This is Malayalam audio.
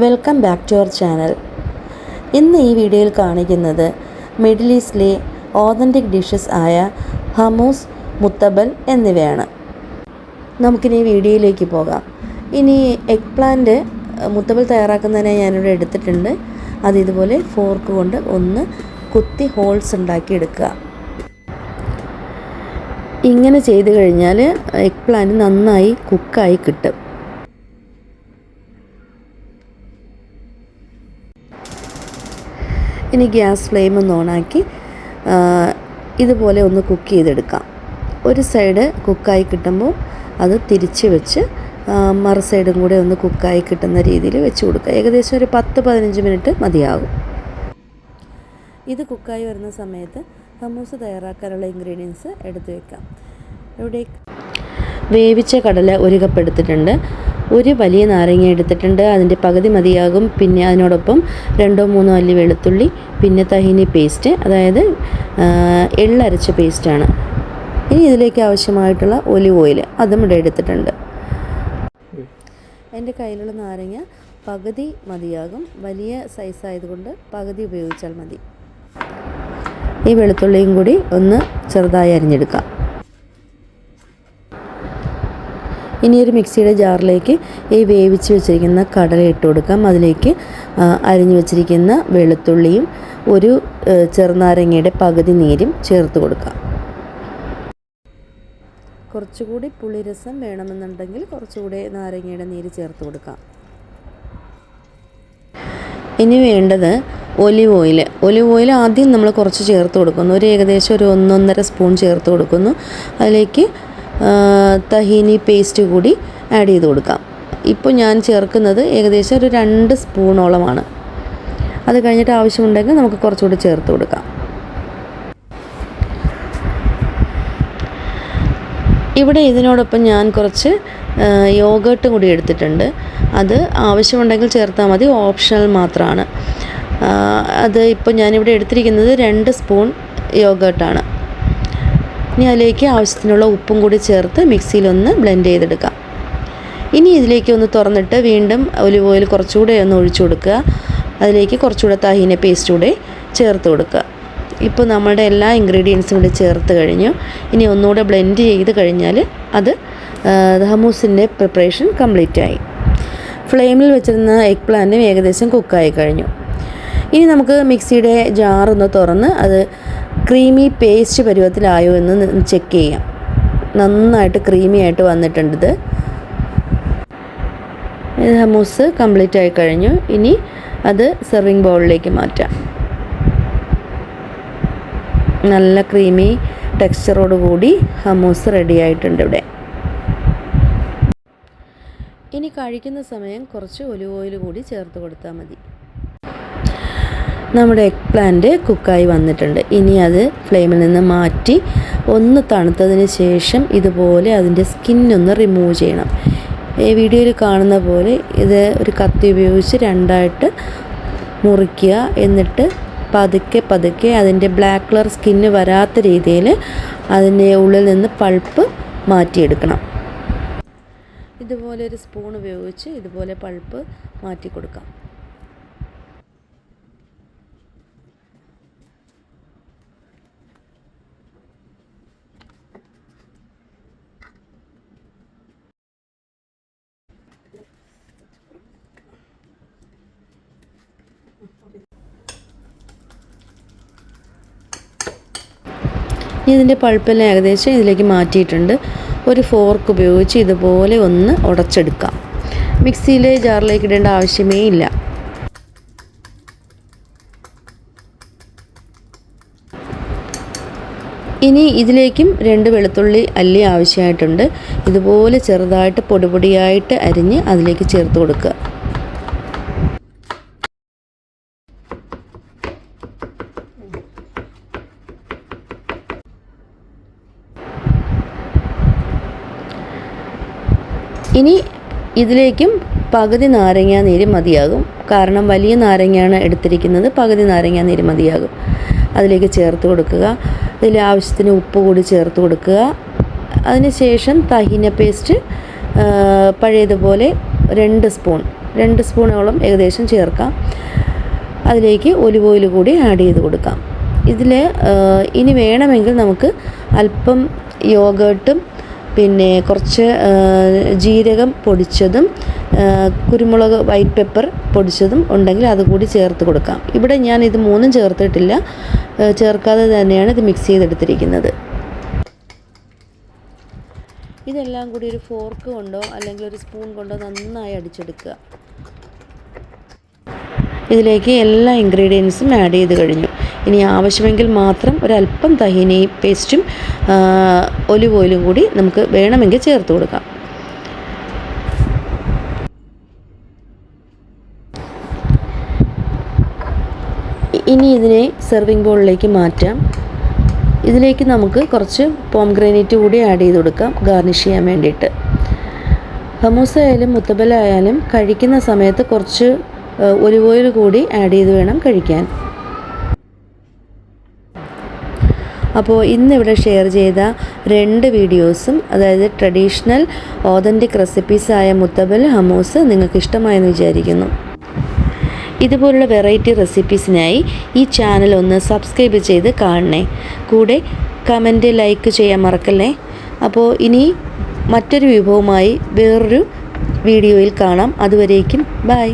Welcome back to our channel. ഇന്ന് ഈ വീഡിയോയിൽ കാണിക്കുന്നത് മിഡിൽ ഈസ്റ്റിലെ ഓതൻറ്റിക് ഡിഷസ് ആയ ഹമൂസ്, മുത്തബൽ എന്നിവയാണ്. നമുക്കിനി വീഡിയോയിലേക്ക് പോകാം. ഇനി എഗ് പ്ലാന്റ് മുത്തബൽ തയ്യാറാക്കുന്നതിനായി ഞാനിവിടെ എടുത്തിട്ടുണ്ട്. അത് ഇതുപോലെ ഫോർക്ക് കൊണ്ട് ഒന്ന് കുത്തി ഹോൾസ് ഉണ്ടാക്കിയെടുക്കുക. ഇങ്ങനെ ചെയ്ത് കഴിഞ്ഞാൽ എഗ് പ്ലാന്റ് നന്നായി കുക്കായി കിട്ടും. ഇനി ഗ്യാസ് ഫ്ലെയിം ഒന്ന് ഓണാക്കി ഇതുപോലെ ഒന്ന് കുക്ക് ചെയ്തെടുക്കാം. ഒരു സൈഡ് കുക്കായി കിട്ടുമ്പോൾ അത് തിരിച്ച് വെച്ച് മറു സൈഡും കൂടെ ഒന്ന് കുക്കായി കിട്ടുന്ന രീതിയിൽ വെച്ച് കൊടുക്കുക. ഏകദേശം ഒരു 10-15 മിനിറ്റ് മതിയാകും. ഇത് കുക്കായി വരുന്ന സമയത്ത് ഹമൂസ് തയ്യാറാക്കാനുള്ള ഇൻഗ്രീഡിയൻസ് എടുത്ത് വെക്കാം. ഇവിടെ വേവിച്ച കടല 1 കപ്പ് എടുത്തിട്ടുണ്ട്. ഒരു വലിയ നാരങ്ങ എടുത്തിട്ടുണ്ട്, അതിൻ്റെ പകുതി മതിയാകും. പിന്നെ അതിനോടൊപ്പം 2-3 അല്ലി വെളുത്തുള്ളി, പിന്നെ തഹീനി പേസ്റ്റ്, അതായത് എള്ളരച്ച പേസ്റ്റാണ്. ഇനി ഇതിലേക്ക് ആവശ്യമായിട്ടുള്ള ഒലിവ് ഓയിൽ അതും ഇവിടെ എടുത്തിട്ടുണ്ട്. എൻ്റെ കയ്യിലുള്ള നാരങ്ങ പകുതി മതിയാകും. വലിയ സൈസായതുകൊണ്ട് പകുതി ഉപയോഗിച്ചാൽ മതി. ഈ വെളുത്തുള്ളിയും കൂടി ഒന്ന് ചെറുതായി അരിഞ്ഞെടുക്കാം. ഇനി ഒരു മിക്സിയുടെ ജാറിലേക്ക് ഈ വേവിച്ച് വെച്ചിരിക്കുന്ന കടല ഇട്ട് കൊടുക്കാം. അതിലേക്ക് അരിഞ്ഞു വെച്ചിരിക്കുന്ന വെളുത്തുള്ളിയും ഒരു ചെറുനാരങ്ങയുടെ പകുതി നീരും ചേർത്ത് കൊടുക്കാം. കുറച്ചുകൂടി പുളിരസം വേണമെന്നുണ്ടെങ്കിൽ കുറച്ചുകൂടി നാരങ്ങയുടെ നീര് ചേർത്ത് കൊടുക്കാം. ഇനി വേണ്ടത് ഒലിവ് ഓയിൽ. ഒലിവ് ഓയിൽ ആദ്യം നമ്മൾ കുറച്ച് ചേർത്ത് കൊടുക്കുന്നു. ഏകദേശം ഒരു 1-1.5 സ്പൂൺ ചേർത്ത് കൊടുക്കുന്നു. അതിലേക്ക് തഹീനി പേസ്റ്റ് കൂടി ആഡ് ചെയ്ത് കൊടുക്കാം. ഇപ്പോൾ ഞാൻ ചേർക്കുന്നത് ഏകദേശം ഒരു 2 സ്പൂണോളമാണ്. അത് കഴിഞ്ഞിട്ട് ആവശ്യമുണ്ടെങ്കിൽ നമുക്ക് കുറച്ചുകൂടി ചേർത്ത് കൊടുക്കാം. ഇവിടെ ഇതിനോടൊപ്പം ഞാൻ കുറച്ച് യോഗേർട്ടും കൂടി എടുത്തിട്ടുണ്ട്. അത് ആവശ്യമുണ്ടെങ്കിൽ ചേർത്താൽ മതി, ഓപ്ഷണൽ മാത്രമാണ്. അത് ഇപ്പോൾ ഞാനിവിടെ എടുത്തിരിക്കുന്നത് 2 സ്പൂൺ യോഗേർട്ടാണ്. ഇനി അതിലേക്ക് ആവശ്യത്തിനുള്ള ഉപ്പും കൂടി ചേർത്ത് മിക്സിയിലൊന്ന് ബ്ലെൻഡ് ചെയ്തെടുക്കാം. ഇനി ഇതിലേക്ക് ഒന്ന് തുറന്നിട്ട് വീണ്ടും ഒലിവ് ഓയിൽ കുറച്ചുകൂടെ ഒന്ന് ഒഴിച്ചു കൊടുക്കുക. അതിലേക്ക് കുറച്ചുകൂടെ തഹീന പേസ്റ്റ് കൂടെ ചേർത്ത് കൊടുക്കുക. ഇപ്പോൾ നമ്മളുടെ എല്ലാ ഇൻഗ്രീഡിയൻസും കൂടി ചേർത്ത് കഴിഞ്ഞു. ഇനി ഒന്നുകൂടെ ബ്ലെൻഡ് ചെയ്ത് കഴിഞ്ഞാൽ അത് ഹമൂസിൻ്റെ പ്രിപ്പറേഷൻ കംപ്ലീറ്റ് ആയി. ഫ്ലെയിമിൽ വെച്ചിരുന്ന എഗ് പ്ലാന്റും ഏകദേശം കുക്കായി കഴിഞ്ഞു. ഇനി നമുക്ക് മിക്സിയുടെ ജാറൊന്ന് തുറന്ന് അത് ക്രീമി പേസ്റ്റ് പരുവത്തിലായോ എന്ന് ചെക്ക് ചെയ്യാം. നന്നായിട്ട് ക്രീമി ആയിട്ട് വന്നിട്ടുണ്ട്. ഇത് ഹമൂസ് കംപ്ലീറ്റ് ആയി കഴിഞ്ഞു. ഇനി അത് സെർവിങ് ബൗളിലേക്ക് മാറ്റാം. നല്ല ക്രീമി ടെക്സ്ചറോട് കൂടി ഹമൂസ് റെഡി ആയിട്ടുണ്ട് ഇവിടെ. ഇനി കഴിക്കുന്ന സമയം കുറച്ച് ഒലിവ് ഓയിൽ കൂടി ചേർത്ത് കൊടുത്താൽ മതി. നമ്മുടെ എഗ് പ്ലാന്റ് കുക്കായി വന്നിട്ടുണ്ട്. ഇനി അത് ഫ്ലെയിമിൽ നിന്ന് മാറ്റി ഒന്ന് തണുത്തതിന് ശേഷം ഇതുപോലെ അതിൻ്റെ സ്കിന്നൊന്ന് റിമൂവ് ചെയ്യണം. ഈ വീഡിയോയിൽ കാണുന്ന പോലെ ഇത് ഒരു കത്തി ഉപയോഗിച്ച് 2ആയിട്ട് മുറിക്കുക. എന്നിട്ട് പതുക്കെ പതുക്കെ അതിൻ്റെ ബ്ലാക്ക് കളർ സ്കിന്ന് വരാത്ത രീതിയിൽ അതിൻ്റെ ഉള്ളിൽ നിന്ന് പൾപ്പ് മാറ്റിയെടുക്കണം. ഇതുപോലെ ഒരു സ്പൂൺ ഉപയോഗിച്ച് ഇതുപോലെ പൾപ്പ് മാറ്റി കൊടുക്കാം. ഇതിൻ്റെ പൾപ്പെല്ലാം ഏകദേശം ഇതിലേക്ക് മാറ്റിയിട്ടുണ്ട്. ഒരു ഫോർക്ക് ഉപയോഗിച്ച് ഇതുപോലെ ഒന്ന് ഉടച്ചെടുക്കാം. മിക്സിയിലെ ജാറിലേക്ക് ഇടേണ്ട ആവശ്യമേ ഇല്ല. ഇനി ഇതിലേക്കും 2 വെളുത്തുള്ളി അല്ലി ആവശ്യമായിട്ടുണ്ട്. ഇതുപോലെ ചെറുതായിട്ട് പൊടിയായിട്ട് അരിഞ്ഞ് അതിലേക്ക് ചേർത്ത് കൊടുക്കുക. ഇനി ഇതിലേക്കും പകുതി നാരങ്ങ നീര് മതിയാകും. കാരണം വലിയ നാരങ്ങയാണ് എടുത്തിരിക്കുന്നത്, പകുതി നാരങ്ങ നീര് മതിയാകും. അതിലേക്ക് ചേർത്ത് കൊടുക്കുക. ഇതിൽ ആവശ്യത്തിന് ഉപ്പ് കൂടി ചേർത്ത് കൊടുക്കുക. അതിനുശേഷം തഹീന പേസ്റ്റ് പഴയതുപോലെ 2 സ്പൂൺ 2 സ്പൂണോളം ഏകദേശം ചേർക്കാം. അതിലേക്ക് ഒലിവ് ഓയിൽ കൂടി ആഡ് ചെയ്ത് കൊടുക്കാം. ഇതിൽ ഇനി വേണമെങ്കിൽ നമുക്ക് അല്പം യോഗേർട്ടും പിന്നെ കുറച്ച് ജീരകം പൊടിച്ചതും കുരുമുളക് വൈറ്റ് പെപ്പർ പൊടിച്ചതും ഉണ്ടെങ്കിൽ അതുകൂടി ചേർത്ത് കൊടുക്കാം. ഇവിടെ ഞാൻ ഇത് 3ഉം ചേർത്തിട്ടില്ല, ചേർക്കാതെ തന്നെയാണ് ഇത് മിക്സ് ചെയ്തെടുത്തിരിക്കുന്നത്. ഇതെല്ലാം കൂടി ഒരു ഫോർക്ക് കൊണ്ടോ അല്ലെങ്കിൽ ഒരു സ്പൂൺ കൊണ്ടോ നന്നായി അടിച്ചെടുക്കുക. ഇതിലേക്ക് എല്ലാ ഇൻഗ്രീഡിയൻസും ആഡ് ചെയ്ത് കഴിഞ്ഞു. ഇനി ആവശ്യമെങ്കിൽ മാത്രം ഒരല്പം തഹീനി പേസ്റ്റും ഒലിവ് ഓയിലും കൂടി നമുക്ക് വേണമെങ്കിൽ ചേർത്ത് കൊടുക്കാം. ഇനി ഇതിനെ സെർവിങ് ബൗളിലേക്ക് മാറ്റാം. ഇതിലേക്ക് നമുക്ക് കുറച്ച് പോംഗ്രാനൈറ്റ് കൂടി ആഡ് ചെയ്ത് കൊടുക്കാം ഗാർണിഷ് ചെയ്യാൻ വേണ്ടിയിട്ട്. ഹമൂസ ആയാലും മുത്തബല ആയാലും കഴിക്കുന്ന സമയത്ത് കുറച്ച് ഒലിവ് ഓയിൽ കൂടി ആഡ് ചെയ്ത് വേണം കഴിക്കാൻ. അപ്പോൾ ഇന്നിവിടെ ഷെയർ ചെയ്ത 2 വീഡിയോസും, അതായത് ട്രഡീഷണൽ ഓതൻറ്റിക് റെസിപ്പീസായ മുത്തബൽ, ഹമൂസ് നിങ്ങൾക്ക് ഇഷ്ടമായെന്ന് വിചാരിക്കുന്നു. ഇതുപോലുള്ള വെറൈറ്റി റെസിപ്പീസിനായി ഈ ചാനൽ ഒന്ന് സബ്സ്ക്രൈബ് ചെയ്ത് കാണണേ. കൂടെ കമൻറ്റ് ലൈക്ക് ചെയ്യാൻ മറക്കല്ലേ. അപ്പോൾ ഇനി മറ്റൊരു വിഭവമായി വേറൊരു വീഡിയോയിൽ കാണാം. അതുവരേക്കും ബൈ.